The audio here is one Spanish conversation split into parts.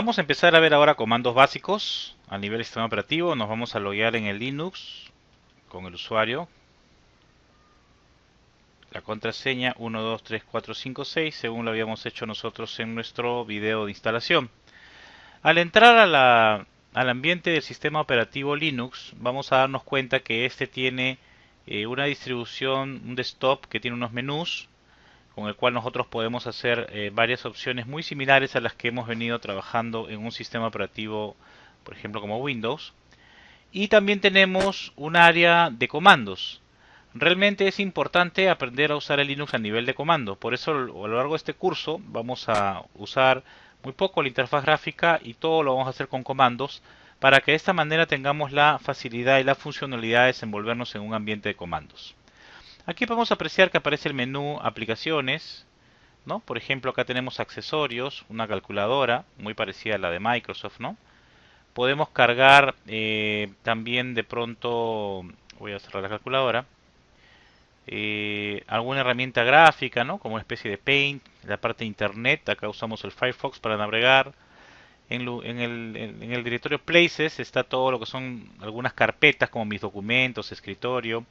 Vamos a empezar a ver ahora comandos básicos a nivel del sistema operativo. Nos vamos a loguear en el Linux con el usuario. La contraseña 123456 según lo habíamos hecho nosotros en nuestro video de instalación. Al entrar al ambiente del sistema operativo Linux, vamos a darnos cuenta que este tiene una distribución, un desktop que tiene unos menús con el cual nosotros podemos hacer varias opciones muy similares a las que hemos venido trabajando en un sistema operativo, por ejemplo, como Windows. Y también tenemos un área de comandos. Realmente es importante aprender a usar el Linux a nivel de comando. Por eso a lo largo de este curso vamos a usar muy poco la interfaz gráfica y todo lo vamos a hacer con comandos para que de esta manera tengamos la facilidad y la funcionalidad de desenvolvernos en un ambiente de comandos. Aquí podemos apreciar que aparece el menú aplicaciones, ¿no? Por ejemplo, acá tenemos accesorios, una calculadora muy parecida a la de Microsoft, ¿no? Podemos cargar también de pronto, voy a cerrar la calculadora, alguna herramienta gráfica, ¿no? Como una especie de Paint, la parte de Internet, acá usamos el Firefox para navegar. En el directorio Places está todo lo que son algunas carpetas como mis documentos, escritorio,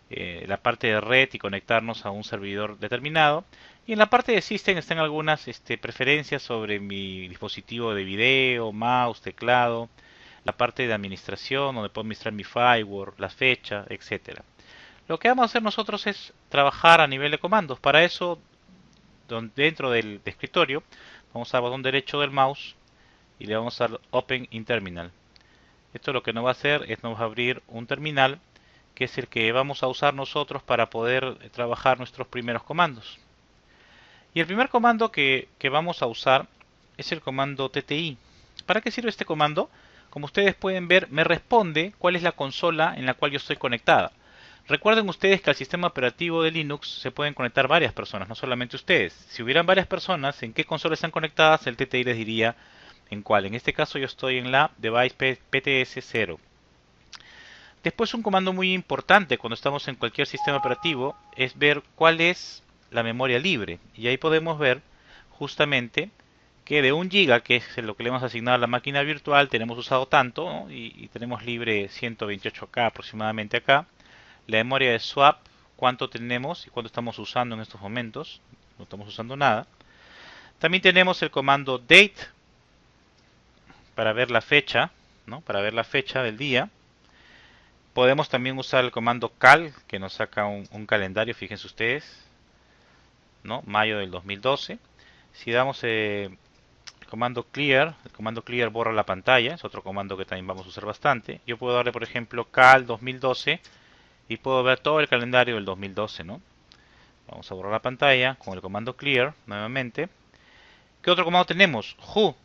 la parte de red y conectarnos a un servidor determinado. Y en la parte de System están algunas preferencias sobre mi dispositivo de video, mouse, teclado, la parte de administración donde puedo administrar mi firewall, la fecha, etcétera. Lo que vamos a hacer nosotros es trabajar a nivel de comandos. Para eso, dentro del escritorio, vamos al botón derecho del mouse y le vamos a dar Open in Terminal. Esto lo que nos va a hacer es nos va a abrir un terminal que es el que vamos a usar nosotros para poder trabajar nuestros primeros comandos. Y el primer comando que vamos a usar es el comando TTI. ¿Para qué sirve este comando? Como ustedes pueden ver, me responde cuál es la consola en la cual yo estoy conectada. Recuerden ustedes que al sistema operativo de Linux se pueden conectar varias personas, no solamente ustedes. Si hubieran varias personas, ¿en qué consola están conectadas? El TTI les diría en cuál. En este caso yo estoy en la device PTS 0. Después un comando muy importante cuando estamos en cualquier sistema operativo es ver cuál es la memoria libre. Y ahí podemos ver justamente que de 1 GB, que es lo que le hemos asignado a la máquina virtual, tenemos usado tanto, ¿no? y tenemos libre 128K aproximadamente acá. La memoria de swap, cuánto tenemos y cuánto estamos usando en estos momentos. No estamos usando nada. También tenemos el comando date para ver la fecha, ¿no? Para ver la fecha del día. Podemos también usar el comando cal, que nos saca un calendario, fíjense ustedes, ¿no? Mayo del 2012. Si damos el comando clear borra la pantalla, es otro comando que también vamos a usar bastante. Yo puedo darle, por ejemplo, cal 2012 y puedo ver todo el calendario del 2012, ¿no? Vamos a borrar la pantalla con el comando clear nuevamente. ¿Qué otro comando tenemos? Who.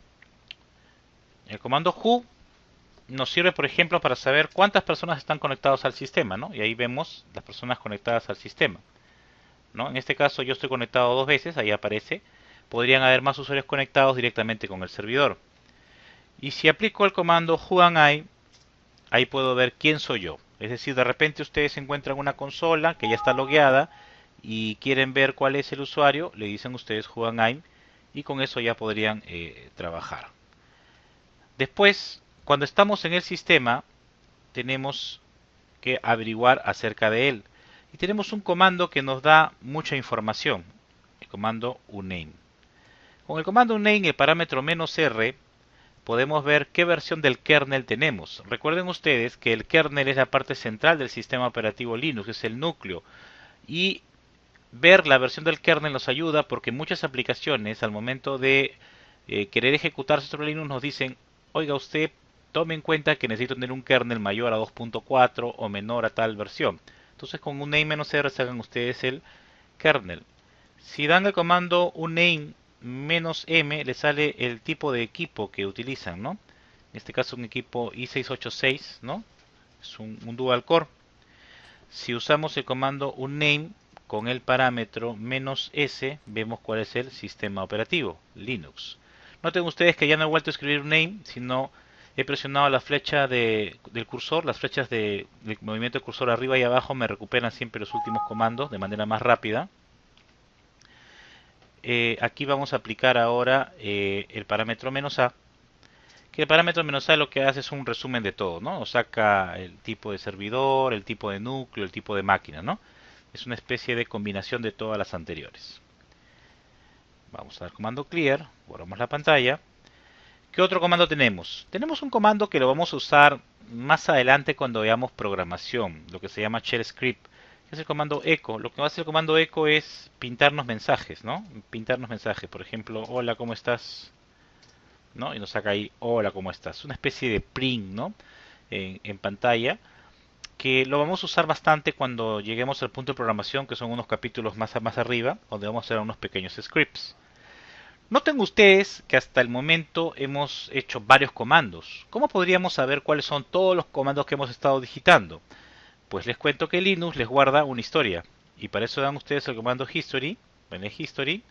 El comando who nos sirve, por ejemplo, para saber cuántas personas están conectadas al sistema, ¿no? Y ahí vemos las personas conectadas al sistema, ¿no? En este caso yo estoy conectado 2 veces, ahí aparece. Podrían haber más usuarios conectados directamente con el servidor. Y si aplico el comando whoami, ahí puedo ver quién soy yo. Es decir, de repente ustedes encuentran una consola que ya está logueada y quieren ver cuál es el usuario, le dicen ustedes whoami y con eso ya podrían trabajar. Después, cuando estamos en el sistema, tenemos que averiguar acerca de él. Y tenemos un comando que nos da mucha información, el comando uname. Con el comando uname, el parámetro "-r", podemos ver qué versión del kernel tenemos. Recuerden ustedes que el kernel es la parte central del sistema operativo Linux, es el núcleo. Y ver la versión del kernel nos ayuda porque muchas aplicaciones al momento de querer ejecutarse sobre Linux nos dicen, oiga usted, tome en cuenta que necesito tener un kernel mayor a 2.4 o menor a tal versión. Entonces con uname-r sacan ustedes el kernel. Si dan el comando uname-m le sale el tipo de equipo que utilizan, ¿no? En este caso un equipo i686, ¿no? Es un dual core. Si usamos el comando uname con el parámetro "-s", vemos cuál es el sistema operativo, Linux. Noten ustedes que ya no he vuelto a escribir uname, sino he presionado la flecha del cursor, las flechas del movimiento del cursor arriba y abajo me recuperan siempre los últimos comandos de manera más rápida. Aquí vamos a aplicar ahora el parámetro "-a", que el parámetro "-a" lo que hace es un resumen de todo, ¿no? Nos saca el tipo de servidor, el tipo de núcleo, el tipo de máquina, ¿no? Es una especie de combinación de todas las anteriores. Vamos a dar comando clear, borramos la pantalla. ¿Qué otro comando tenemos? Tenemos un comando que lo vamos a usar más adelante cuando veamos programación, lo que se llama shell script, que es el comando echo. Lo que hace el comando echo es pintarnos mensajes, ¿no? Pintarnos mensajes, por ejemplo, hola, ¿cómo estás? ¿No? Y nos saca ahí, hola, ¿cómo estás? Una especie de print, ¿no? En pantalla, que lo vamos a usar bastante cuando lleguemos al punto de programación, que son unos capítulos más arriba, donde vamos a hacer unos pequeños scripts. Noten ustedes que hasta el momento hemos hecho varios comandos. ¿Cómo podríamos saber cuáles son todos los comandos que hemos estado digitando? Pues les cuento que Linux les guarda una historia. Y para eso dan ustedes el comando history, ven el history,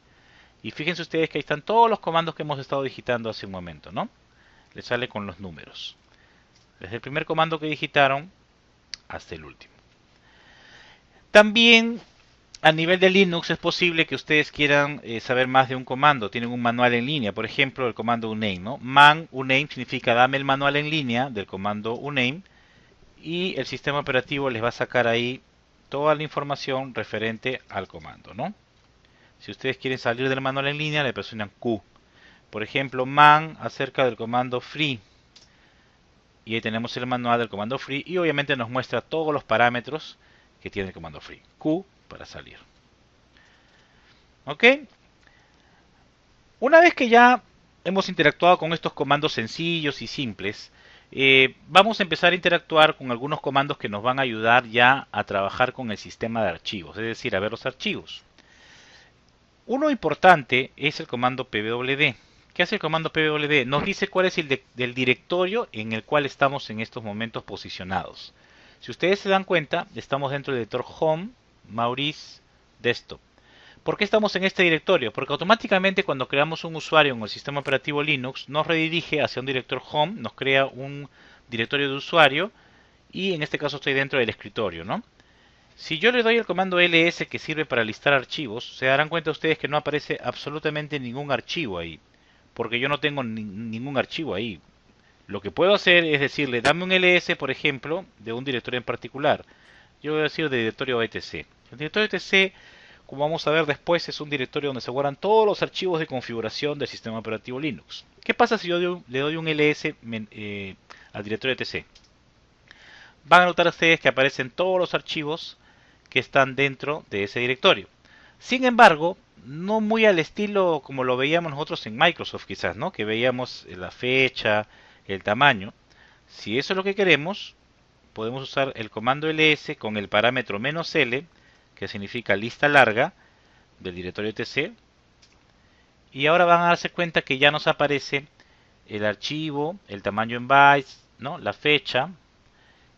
y fíjense ustedes que ahí están todos los comandos que hemos estado digitando hace un momento, ¿no? Les sale con los números. Desde el primer comando que digitaron hasta el último. También a nivel de Linux es posible que ustedes quieran saber más de un comando. Tienen un manual en línea, por ejemplo, el comando uname, ¿no? Man uname significa dame el manual en línea del comando uname y el sistema operativo les va a sacar ahí toda la información referente al comando, ¿no? Si ustedes quieren salir del manual en línea, le presionan Q. Por ejemplo, man acerca del comando free. Y ahí tenemos el manual del comando free y obviamente nos muestra todos los parámetros que tiene el comando free. Q para salir. ¿Ok? Una vez que ya hemos interactuado con estos comandos sencillos y simples, vamos a empezar a interactuar con algunos comandos que nos van a ayudar ya a trabajar con el sistema de archivos, es decir, a ver los archivos. Uno importante es el comando pwd. ¿Qué hace el comando pwd? Nos dice cuál es el del directorio en el cual estamos en estos momentos posicionados. Si ustedes se dan cuenta, estamos dentro del director Home, Maurice, Desktop. ¿Por qué estamos en este directorio? Porque automáticamente cuando creamos un usuario en el sistema operativo Linux, nos redirige hacia un director Home, nos crea un directorio de usuario y en este caso estoy dentro del escritorio, ¿no? Si yo le doy el comando ls que sirve para listar archivos, se darán cuenta ustedes que no aparece absolutamente ningún archivo ahí, porque yo no tengo ningún archivo ahí. Lo que puedo hacer es decirle, dame un ls, por ejemplo, de un directorio en particular. Yo voy a decir de directorio etc. El directorio etc, como vamos a ver después, es un directorio donde se guardan todos los archivos de configuración del sistema operativo Linux. ¿Qué pasa si yo le doy un ls al directorio etc? Van a notar ustedes que aparecen todos los archivos que están dentro de ese directorio. Sin embargo, no muy al estilo como lo veíamos nosotros en Microsoft quizás, ¿no? Que veíamos la fecha, el tamaño. Si eso es lo que queremos, podemos usar el comando ls con el parámetro "-l", que significa lista larga del directorio etc. Y ahora van a darse cuenta que ya nos aparece el archivo, el tamaño en bytes, ¿no? La fecha,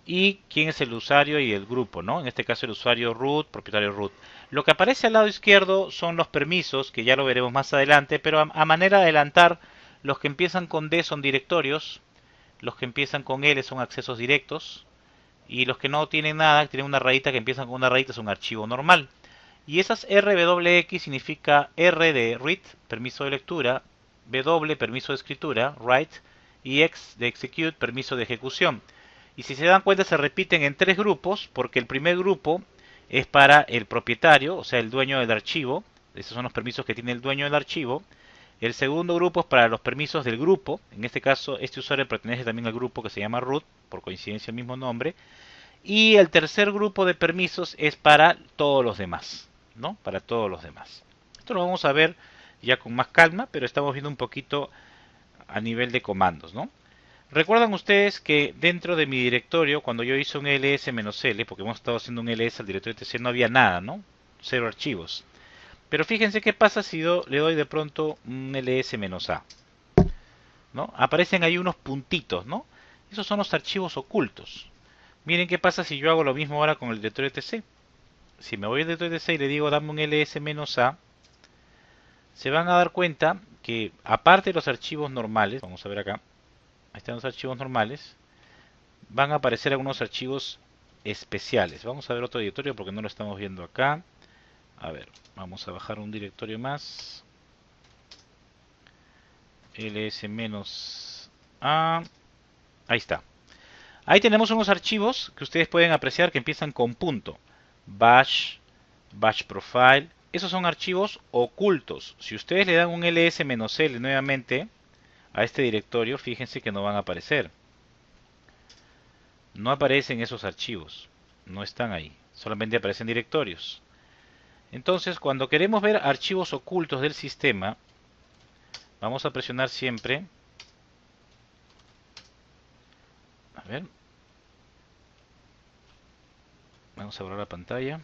y quién es el usuario y el grupo, ¿no? En este caso el usuario root, propietario root. Lo que aparece al lado izquierdo son los permisos, que ya lo veremos más adelante, pero a manera de adelantar, los que empiezan con D son directorios, los que empiezan con L son accesos directos, y los que no tienen nada, tienen una rayita que empiezan con una rayita, es un archivo normal. Y esas RWX significa R de read, permiso de lectura, W, permiso de escritura, write, y X de execute, permiso de ejecución. Y si se dan cuenta se repiten en tres grupos, porque el primer grupo es para el propietario, o sea, el dueño del archivo. Esos son los permisos que tiene el dueño del archivo. El segundo grupo es para los permisos del grupo. En este caso, este usuario pertenece también al grupo que se llama root, por coincidencia el mismo nombre. Y el tercer grupo de permisos es para todos los demás, ¿no? Para todos los demás. Esto lo vamos a ver ya con más calma, pero estamos viendo un poquito a nivel de comandos, ¿no? Recuerdan ustedes que dentro de mi directorio, cuando yo hice un ls-l, porque hemos estado haciendo un ls al directorio etc, no había nada, ¿no? Cero archivos. Pero fíjense qué pasa si yo le doy de pronto un ls-a, ¿no? Aparecen ahí unos puntitos, ¿no? Esos son los archivos ocultos. Miren qué pasa si yo hago lo mismo ahora con el directorio etc. Si me voy al directorio etc y le digo dame un ls-a, se van a dar cuenta que aparte de los archivos normales, vamos a ver acá, ahí están los archivos normales, van a aparecer algunos archivos especiales. Vamos a ver otro directorio porque no lo estamos viendo acá. A ver, vamos a bajar un directorio más. ls-l Ah, ahí está. Ahí tenemos unos archivos que ustedes pueden apreciar que empiezan con punto. Bash, bash profile. Esos son archivos ocultos. Si ustedes le dan un ls-l nuevamente a este directorio, fíjense que no van a aparecer. No aparecen esos archivos. No están ahí. Solamente aparecen directorios. Entonces, cuando queremos ver archivos ocultos del sistema, vamos a presionar siempre. A ver. Vamos a borrar la pantalla.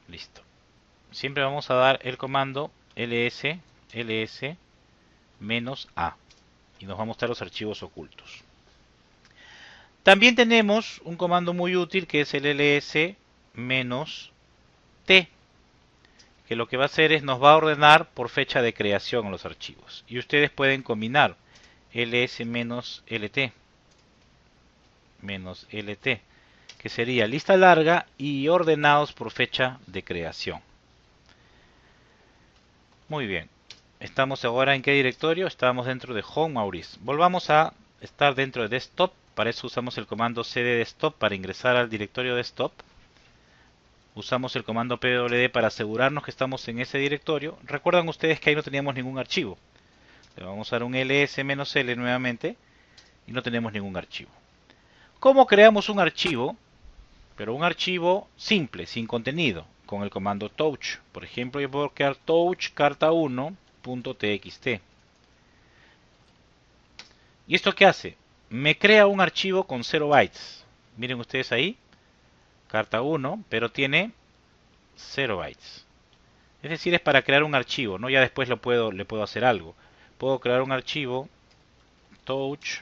Listo. Siempre vamos a dar el comando ls -a y nos va a mostrar los archivos ocultos. También tenemos un comando muy útil que es el ls-t, que lo que va a hacer es nos va a ordenar por fecha de creación los archivos. Y ustedes pueden combinar ls-lt, -lt, que sería lista larga y ordenados por fecha de creación. Muy bien. Estamos ahora en qué directorio? Estamos dentro de Home Maurice. Volvamos a estar dentro de Desktop. Para eso usamos el comando cd desktop para ingresar al directorio desktop. Usamos el comando pwd para asegurarnos que estamos en ese directorio. Recuerdan ustedes que ahí no teníamos ningún archivo. Le vamos a dar un ls-l nuevamente y no tenemos ningún archivo. ¿Cómo creamos un archivo? Pero un archivo simple, sin contenido, con el comando touch. Por ejemplo, yo puedo crear touch carta1.txt. ¿Y esto qué hace? Me crea un archivo con 0 bytes. Miren ustedes ahí, carta 1, pero tiene 0 bytes. Es decir, es para crear un archivo, ¿no? Ya después le puedo hacer algo. Puedo crear un archivo touch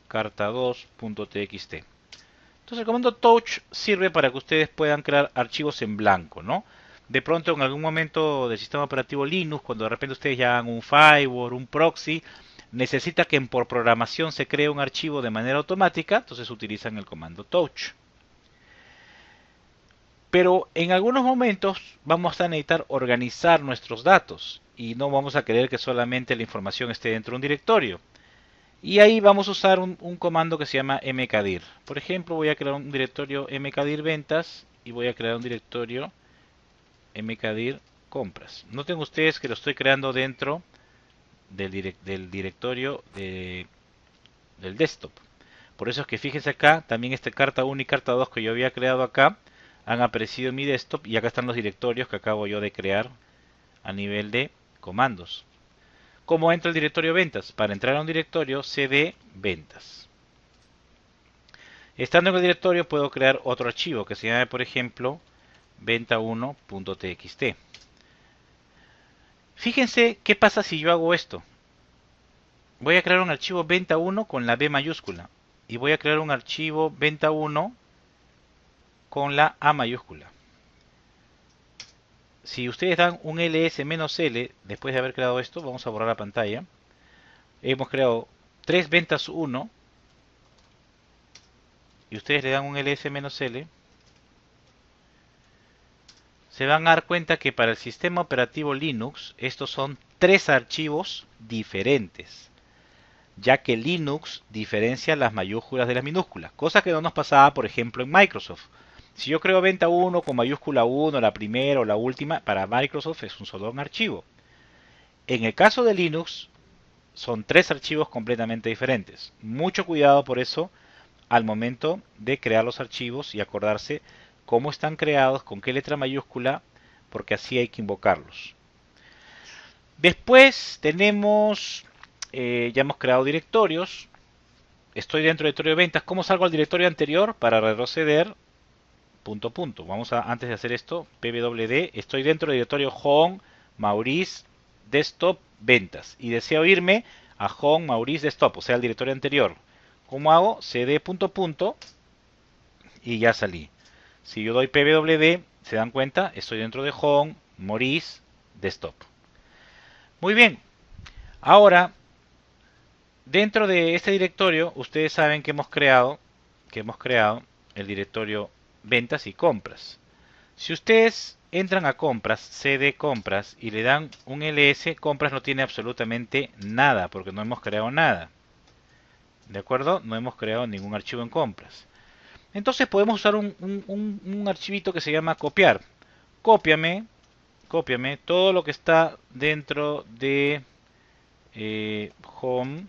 carta2.txt. Entonces el comando touch sirve para que ustedes puedan crear archivos en blanco, ¿no? De pronto en algún momento del sistema operativo Linux, cuando de repente ustedes ya hagan un firewall, un proxy, necesita que por programación se cree un archivo de manera automática, entonces utilizan el comando touch. Pero en algunos momentos vamos a necesitar organizar nuestros datos y no vamos a querer que solamente la información esté dentro de un directorio. Y ahí vamos a usar un comando que se llama mkdir. Por ejemplo, voy a crear un directorio mkdir ventas y voy a crear un directorio mkdir compras. Noten ustedes que lo estoy creando dentro del directorio del desktop. Por eso es que fíjense acá, también esta carta 1 y carta 2 que yo había creado acá han aparecido en mi desktop y acá están los directorios que acabo yo de crear a nivel de comandos. ¿Cómo entra el directorio ventas? Para entrar a un directorio cd ventas. Estando en el directorio puedo crear otro archivo que se llame, por ejemplo, venta1.txt. Fíjense qué pasa si yo hago esto. Voy a crear un archivo venta1 con la B mayúscula y voy a crear un archivo venta1 con la A mayúscula. Si ustedes dan un ls-l después de haber creado esto, vamos a borrar la pantalla. Hemos creado 3 ventas 1 y ustedes le dan un ls-l, se van a dar cuenta que para el sistema operativo Linux estos son 3 archivos diferentes, ya que Linux diferencia las mayúsculas de las minúsculas, cosa que no nos pasaba por ejemplo en Microsoft. Si yo creo venta 1 con mayúscula 1, la primera o la última, para Microsoft es un solo archivo. En el caso de Linux son 3 archivos completamente diferentes. Mucho cuidado por eso al momento de crear los archivos y acordarse cómo están creados, con qué letra mayúscula, porque así hay que invocarlos. Después tenemos, ya hemos creado directorios. Estoy dentro del directorio de ventas. ¿Cómo salgo al directorio anterior? Para retroceder, punto, punto. Vamos a, antes de hacer esto, pwd, estoy dentro del directorio Home, Maurice, Desktop, Ventas. Y deseo irme a Home, Maurice, Desktop, o sea, al directorio anterior. ¿Cómo hago? cd punto punto y ya salí. Si yo doy pwd, se dan cuenta, estoy dentro de Home, Maurice, Desktop. Muy bien. Ahora, dentro de este directorio, ustedes saben que hemos creado el directorio ventas y compras. Si ustedes entran a compras, cd compras, y le dan un ls, compras no tiene absolutamente nada, porque no hemos creado nada. ¿De acuerdo? No hemos creado ningún archivo en compras. Entonces podemos usar un archivito que se llama copiar. Cópiame, cópiame todo lo que está dentro de home,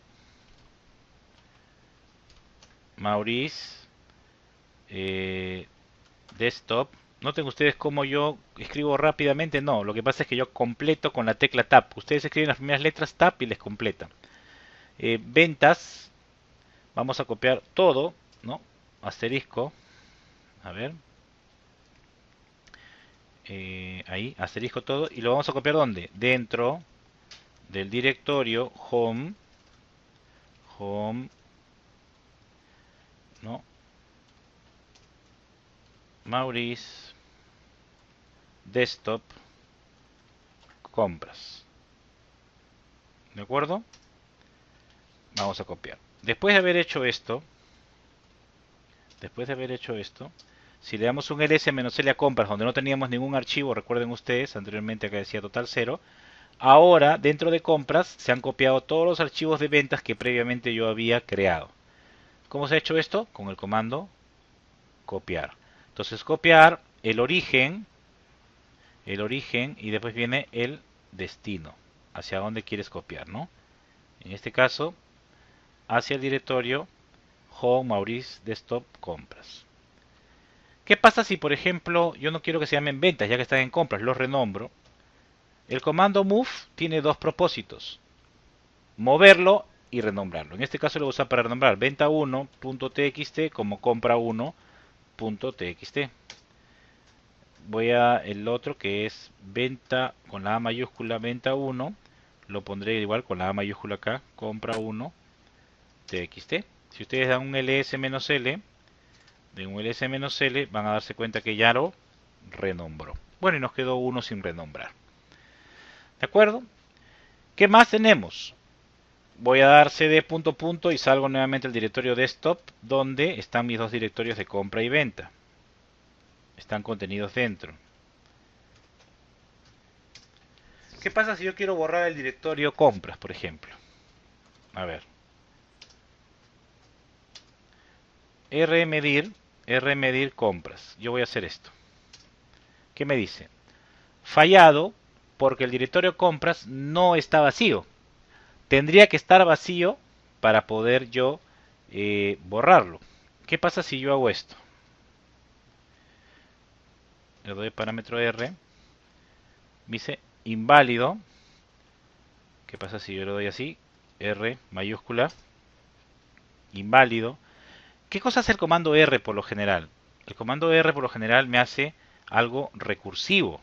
Maurice, desktop. Noten ustedes cómo yo escribo rápidamente. No, lo que pasa es que yo completo con la tecla Tab. Ustedes escriben las primeras letras Tab y les completan. Ventas, vamos a copiar todo, ¿no? Asterisco, a ver, ahí, asterisco todo, y lo vamos a copiar ¿dónde? Dentro del directorio home, home, ¿no? Maurice, desktop, compras. ¿De acuerdo? Vamos a copiar. Después de haber hecho esto, si le damos un ls-l a compras donde no teníamos ningún archivo, recuerden ustedes, anteriormente acá decía total 0, ahora dentro de compras se han copiado todos los archivos de ventas que previamente yo había creado. ¿Cómo se ha hecho esto? Con el comando copiar. Entonces copiar el origen y después viene el destino, hacia dónde quieres copiar, ¿no? En este caso, hacia el directorio Home, Maurice, Desktop, Compras. ¿Qué pasa si, por ejemplo, yo no quiero que se llamen ventas, ya que están en compras, los renombro? El comando move tiene dos propósitos: moverlo y renombrarlo. En este caso lo voy a usar para renombrar venta1.txt como compra1.txt. Voy a el otro que es venta con la A mayúscula, venta1, lo pondré igual con la A mayúscula acá, compra1 txt. Si ustedes dan un ls-l, de un ls-l van a darse cuenta que ya lo renombró. Bueno, y nos quedó uno sin renombrar. ¿De acuerdo? ¿Qué más tenemos? Voy a dar cd ... y salgo nuevamente al directorio desktop, donde están mis dos directorios de compra y venta. Están contenidos dentro. ¿Qué pasa si yo quiero borrar el directorio compras, por ejemplo? A ver. rmedir compras. Yo voy a hacer esto. ¿Qué me dice? Fallado porque el directorio compras no está vacío. Tendría que estar vacío para poder yo borrarlo. ¿Qué pasa si yo hago esto? Le doy parámetro R. Me dice inválido. ¿Qué pasa si yo le doy así? R mayúscula. Inválido. ¿Qué cosa hace el comando R por lo general? El comando R por lo general me hace algo recursivo.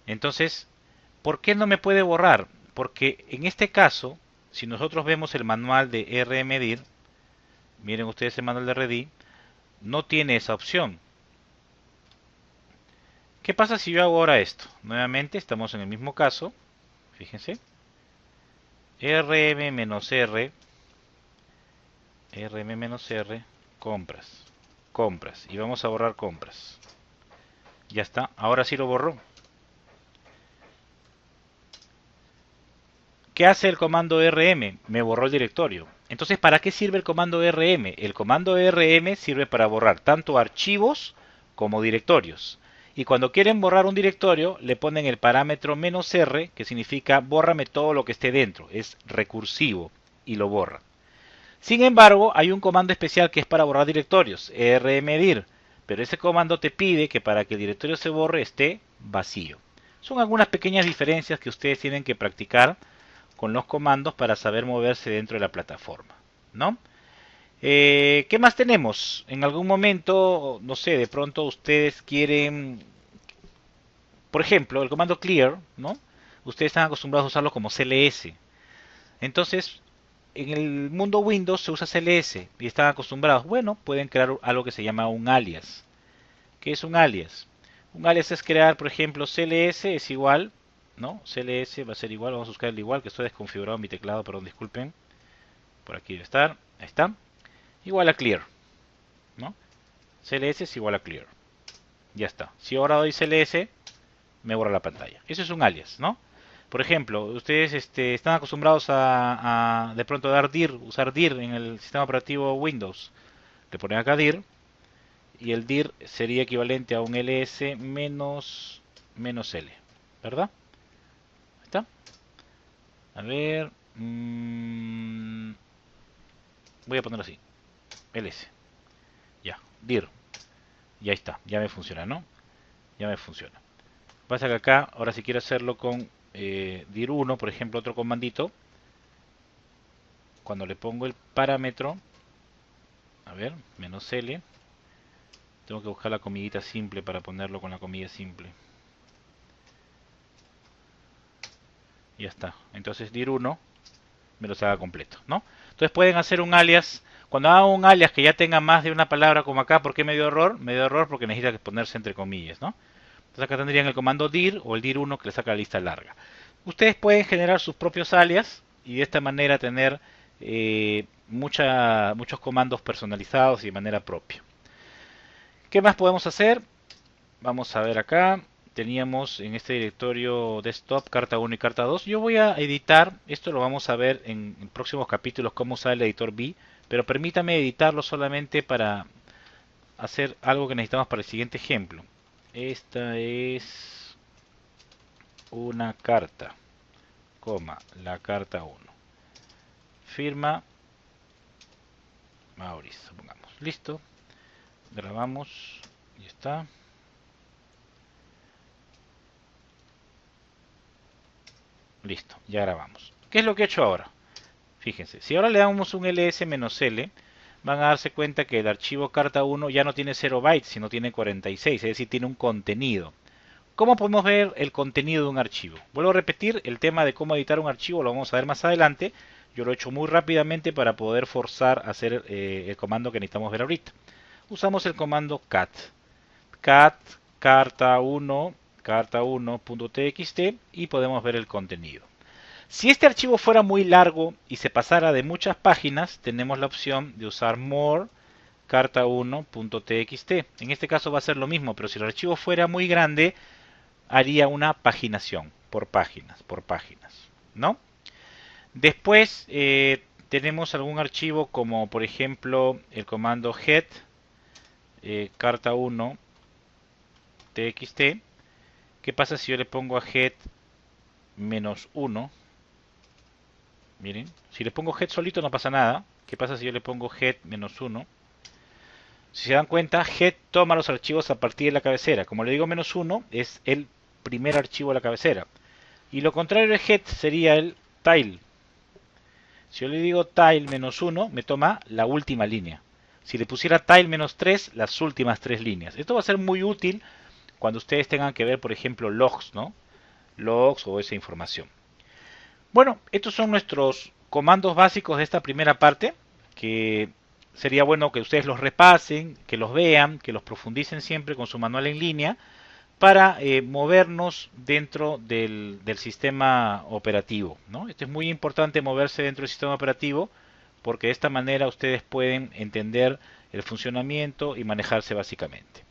Entonces, ¿por qué no me puede borrar? Porque en este caso, si nosotros vemos el manual de rmedir, miren ustedes el manual de RD, no tiene esa opción. ¿Qué pasa si yo hago ahora esto? Nuevamente estamos en el mismo caso, fíjense, rm-r, rm-r, compras, compras, y vamos a borrar compras. Ya está, ahora sí lo borró. ¿Qué hace el comando rm? Me borró el directorio. Entonces, ¿para qué sirve el comando rm? El comando rm sirve para borrar tanto archivos como directorios. Y cuando quieren borrar un directorio, le ponen el parámetro "-r", que significa bórrame todo lo que esté dentro. Es recursivo y lo borra. Sin embargo, hay un comando especial que es para borrar directorios, rmdir. Pero ese comando te pide que para que el directorio se borre esté vacío. Son algunas pequeñas diferencias que ustedes tienen que practicar con los comandos para saber moverse dentro de la plataforma, ¿no? ¿Qué más tenemos? En algún momento, no sé, de pronto ustedes quieren, por ejemplo, el comando clear, ¿no? Ustedes están acostumbrados a usarlo como cls. Entonces, en el mundo Windows se usa cls y están acostumbrados. Bueno, pueden crear algo que se llama un alias. ¿Qué es un alias? Un alias es crear, por ejemplo, cls es igual, ¿no? Cls va a ser igual, vamos a buscar el igual, que estoy desconfigurado en mi teclado, perdón, disculpen. Por aquí debe estar, ahí está. Igual a clear, ¿no? cls es igual a clear. Ya está. Si ahora doy CLS, me borra la pantalla. Eso es un alias, ¿no? Por ejemplo, ustedes están acostumbrados a de pronto dar dir, usar dir en el sistema operativo Windows. Le ponen acá dir y el dir sería equivalente a un ls menos l, ¿verdad? Ahí está. A ver, voy a ponerlo así, ls, ya, dir, ya está, ya me funciona, ¿no? Ya me funciona. Pasa que acá, ahora si quiero hacerlo con dir1, por ejemplo, otro comandito, cuando le pongo el parámetro, a ver, menos L, tengo que buscar la comillita simple para ponerlo con la comilla simple. Ya está. Entonces dir1 me los haga completo, ¿no? Entonces pueden hacer un alias. Cuando hago un alias que ya tenga más de una palabra como acá, ¿por qué me dio error? Me dio error porque necesita ponerse entre comillas, ¿no? Entonces acá tendrían el comando dir o el dir1 que le saca la lista larga. Ustedes pueden generar sus propios alias y de esta manera tener muchos comandos personalizados y de manera propia. ¿Qué más podemos hacer? Vamos a ver acá. Teníamos en este directorio desktop carta 1 y carta 2. Yo voy a editar, esto lo vamos a ver en próximos capítulos cómo usar el editor B, pero permítame editarlo solamente para hacer algo que necesitamos para el siguiente ejemplo. Esta es una carta, coma, la carta 1. Firma Mauricio, supongamos. Listo. Grabamos. Y está. Listo, ya grabamos. ¿Qué es lo que he hecho ahora? Fíjense, si ahora le damos un ls-l, van a darse cuenta que el archivo carta 1 ya no tiene 0 bytes, sino tiene 46, es decir, tiene un contenido. ¿Cómo podemos ver el contenido de un archivo? Vuelvo a repetir, el tema de cómo editar un archivo lo vamos a ver más adelante. Yo lo he hecho muy rápidamente para poder forzar a hacer el comando que necesitamos ver ahorita. Usamos el comando cat. Cat carta1 carta1.txt y podemos ver el contenido. Si este archivo fuera muy largo y se pasara de muchas páginas, tenemos la opción de usar more carta1.txt. En este caso va a ser lo mismo, pero si el archivo fuera muy grande, haría una paginación por páginas, ¿no? Después tenemos algún archivo como por ejemplo el comando head carta1 txt. ¿Qué pasa si yo le pongo a head -1? Miren, si le pongo head solito no pasa nada. ¿Qué pasa si yo le pongo head -1? Si se dan cuenta, head toma los archivos a partir de la cabecera. Como le digo -1, es el primer archivo de la cabecera. Y lo contrario de head sería el tile. Si yo le digo tile -1, me toma la última línea. Si le pusiera tile -3, las últimas 3 líneas. Esto va a ser muy útil cuando ustedes tengan que ver, por ejemplo, logs, ¿no? Logs o esa información. Bueno, estos son nuestros comandos básicos de esta primera parte, que sería bueno que ustedes los repasen, que los vean, que los profundicen siempre con su manual en línea, para movernos dentro del sistema operativo, ¿no? Esto es muy importante, moverse dentro del sistema operativo, porque de esta manera ustedes pueden entender el funcionamiento y manejarse básicamente.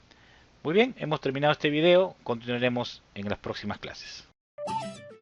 Muy bien, hemos terminado este video, continuaremos en las próximas clases.